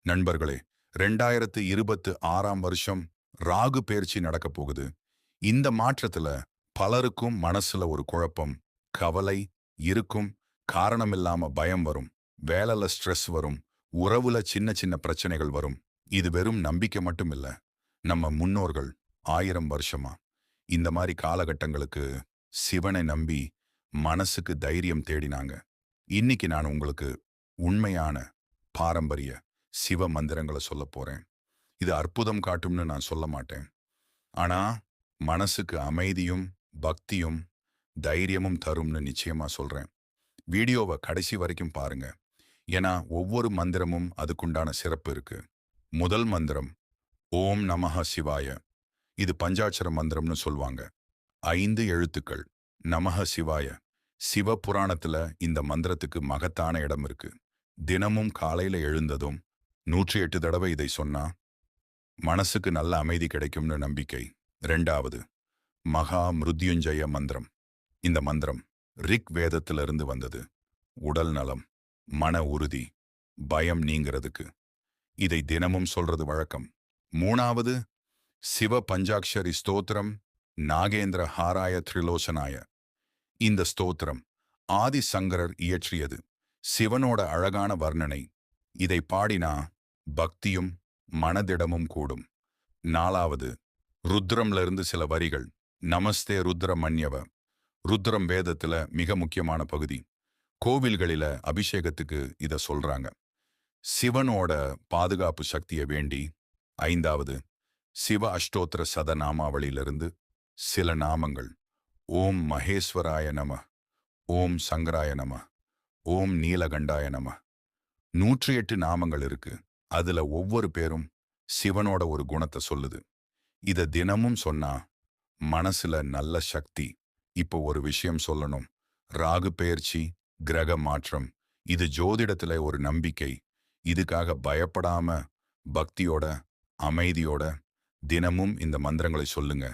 நண்பர்களே, 2026ஆம் வருஷம் ராகு பெயர்ச்சி நடக்க போகுது. இந்த மாற்றத்துல பலருக்கும் மனசுல ஒரு குழப்பம், கவலை இருக்கும். காரணமில்லாம பயம் வரும், வேலைல ஸ்ட்ரெஸ் வரும், உறவுல சின்ன சின்ன பிரச்சனைகள் வரும். இது வெறும் நம்பிக்கை மட்டும் இல்ல. நம்ம முன்னோர்கள் 1000 வருஷமா இந்த மாதிரி காலகட்டங்களுக்கு சிவனை நம்பி மனசுக்கு தைரியம் தேடினாங்க. இன்னைக்கு நான் உங்களுக்கு உண்மையான பாரம்பரிய சிவ மந்திரங்களை சொல்ல போறேன். இது அற்புதம் காட்டும்னு நான் சொல்ல மாட்டேன். ஆனா மனசுக்கு அமைதியும் பக்தியும் தைரியமும் தரும்னு நிச்சயமா சொல்றேன். வீடியோவை கடைசி வரைக்கும் பாருங்க. ஏன்னா ஒவ்வொரு மந்திரமும் அதுக்குண்டான சிறப்பு இருக்கு. முதல் மந்திரம் ஓம் நமஹ சிவாய. இது பஞ்சாட்சர மந்திரம்னு சொல்லுவாங்க. 5 எழுத்துக்கள். நமஹ சிவாய. சிவ புராணத்துல இந்த மந்திரத்துக்கு மகத்தான இடம் இருக்கு. தினமும் காலையில எழுந்ததும் 108 தடவை இதை சொன்னா மனசுக்கு நல்ல அமைதி கிடைக்கும்னு நம்பிக்கை. 2வது மகா மிருத்யுஞ்சய மந்திரம். இந்த மந்திரம் ரிக் வேதத்திலிருந்து வந்தது. உடல் நலம், மன உறுதி, பயம் நீங்கிறதுக்கு இதை தினமும் சொல்றது வழக்கம். 3வது சிவ பஞ்சாக்ஷரி ஸ்தோத்திரம் நாகேந்திர ஹாராய த்ரிலோசனாய. இந்த ஸ்தோத்திரம் ஆதி சங்கரர் இயற்றியது. சிவனோட அழகான வர்ணனை. இதை பாடினா பக்தியும் மனதிடமும் கூடும். 4வது ருத்ரம்ல இருந்து சில வரிகள். நமஸ்தே ருத்ர மன்யவ. ருத்ரம் வேதத்துல மிக முக்கியமான பகுதி. கோவில்களில அபிஷேகத்துக்கு இத சொல்றாங்க. சிவனோட பாதுகாப்பு சக்தியை வேண்டி. 5வது சிவ அஷ்டோத்திர சதநாமாவளியிலிருந்து சில நாமங்கள். ஓம் மகேஸ்வராய நம, ஓம் சங்கராய நம, ஓம் நீலகண்டாய நம. 108 நாமங்கள் இருக்கு. அதுல ஒவ்வொரு பேரும் சிவனோட ஒரு குணத்தை சொல்லுது. இத தினமும் சொன்னா மனசுல நல்ல சக்தி. இப்போ ஒரு விஷயம் சொல்லணும். ராகு பெயர்ச்சி, கிரக மாற்றம், இது ஜோதிடத்துல ஒரு நம்பிக்கை. இதுக்காக பயப்படாம பக்தியோட அமைதியோட தினமும் இந்த மந்திரங்களை சொல்லுங்க.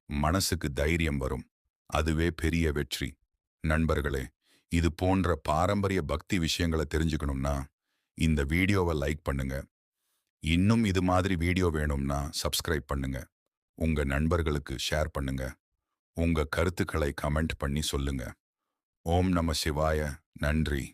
மனசுக்கு தைரியம் வரும். அதுவே பெரிய வெற்றி. நண்பர்களே, இது போன்ற பாரம்பரிய பக்தி விஷயங்களை தெரிஞ்சுக்கணும்னா இந்த வீடியோவை லைக் பண்ணுங்க. இன்னும் இது மாதிரி வீடியோ வேணும்னா சப்ஸ்கிரைப் பண்ணுங்க. உங்க நண்பர்களுக்கு ஷேர் பண்ணுங்க. உங்க கருத்துக்களை கமெண்ட் பண்ணி சொல்லுங்க. ஓம் நம சிவாய. நன்றி.